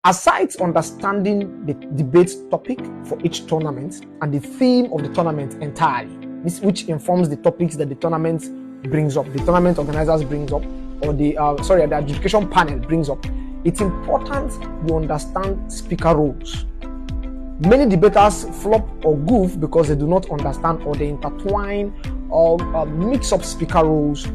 Aside understanding the debate topic for each tournament and the theme of the tournament entirely, which informs the topics that the tournament brings up, the tournament organizers brings up, or the adjudication panel brings up, it's important you understand speaker roles. Many debaters flop or goof because they do not understand, or they intertwine or mix up speaker roles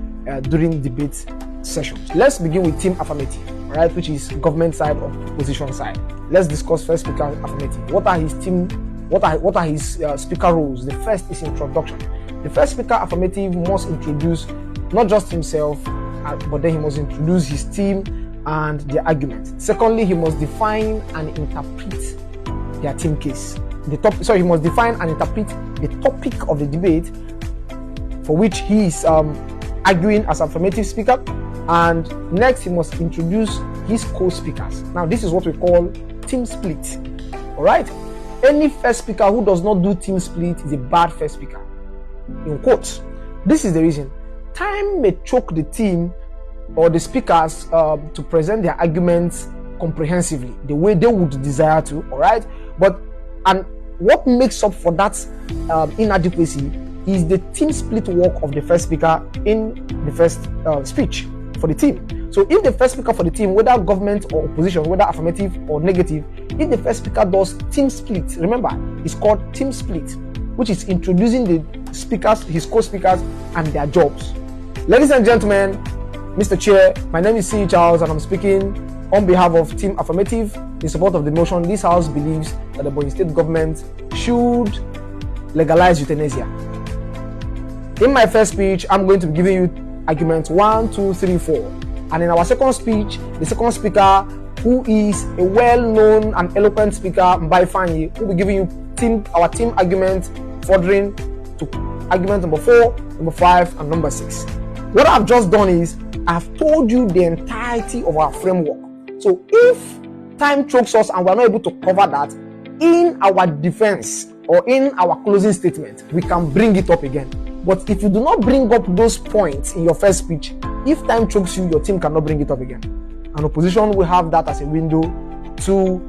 during debate sessions. Let's begin with team affirmative, right, which is government side or opposition side. Let's discuss first speaker affirmative. What are his speaker roles? The first is introduction. The first speaker affirmative must introduce not just himself, but then he must introduce his team and their argument. Secondly, he must define and interpret their team case. He must define and interpret the topic of the debate for which he is arguing as affirmative speaker. And next, he must introduce his co-speakers. Now, this is what we call team split. All right? Any first speaker who does not do team split is a bad first speaker. In quotes. This is the reason. Time may choke the team or the speakers to present their arguments comprehensively, the way they would desire to. All right? And what makes up for that inadequacy is the team split work of the first speaker in the first speech for the team. So if the first speaker for the team, whether government or opposition, whether affirmative or negative, if the first speaker does team split, remember, it's called team split, which is introducing the speakers, his co-speakers, and their jobs. Ladies and gentlemen, Mr. Chair, my name is C. Charles, and I'm speaking on behalf of Team Affirmative in support of the motion. This House believes that the Ebonyi State government should legalize euthanasia. In my first speech, I'm going to be giving you arguments 1, 2, 3, 4. And in our second speech, the second speaker, who is a well-known and eloquent speaker, Mbai Fanyi, will be giving you our team argument, furthering to argument number 4, number 5, and number 6. What I've just done is I've told you the entirety of our framework. So if time chokes us and we're not able to cover that in our defense or in our closing statement, we can bring it up again. But if you do not bring up those points in your first speech, if time chokes you, your team cannot bring it up again. And opposition will have that as a window to,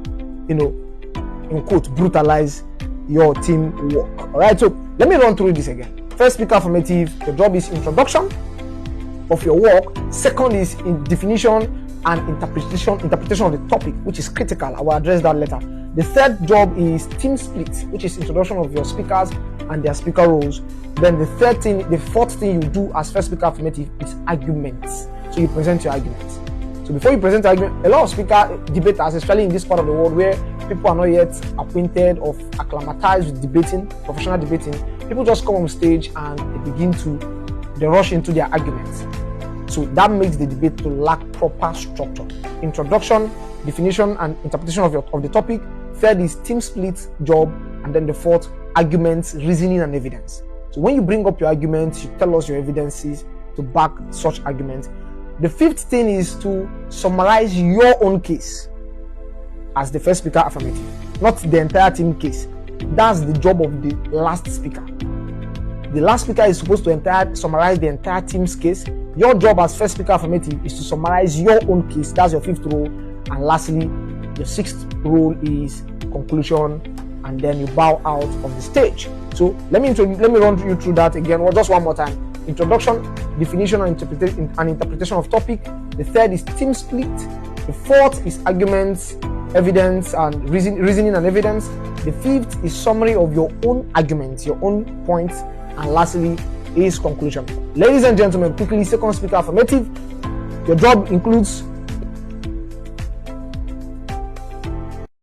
in quote, brutalize your team work. All right, so let me run through this again. First speaker affirmative, your job is introduction of your work. Second is in definition and interpretation of the topic, which is critical. I will address that later. The third job is team split, which is introduction of your speakers and their speaker roles. Then the fourth thing you do as first speaker affirmative is arguments. So you present your arguments. So before you present your argument, a lot of speaker debaters, especially in this part of the world where people are not yet acquainted or acclimatized with debating, professional debating, people just come on stage and they rush into their arguments. So that makes the debate to lack proper structure. Introduction, definition, and interpretation of the topic. Third is team split job, and then the fourth, arguments, reasoning, and evidence. So when you bring up your arguments, you tell us your evidences to back such arguments. The fifth thing is to summarize your own case as the first speaker affirmative, not the entire team case. That's the job of the last speaker. The last speaker is supposed to summarize the entire team's case. Your job as first speaker affirmative is to summarize your own case. That's your fifth role. And lastly, your sixth role is conclusion, and then you bow out of the stage. So let me run you through that again, just one more time. Introduction, definition, and interpretation of topic. The third is team split. The fourth is arguments, evidence, and reasoning and evidence. The fifth is summary of your own arguments, your own points, and lastly is conclusion. Ladies and gentlemen, quickly, second speaker affirmative. Your job includes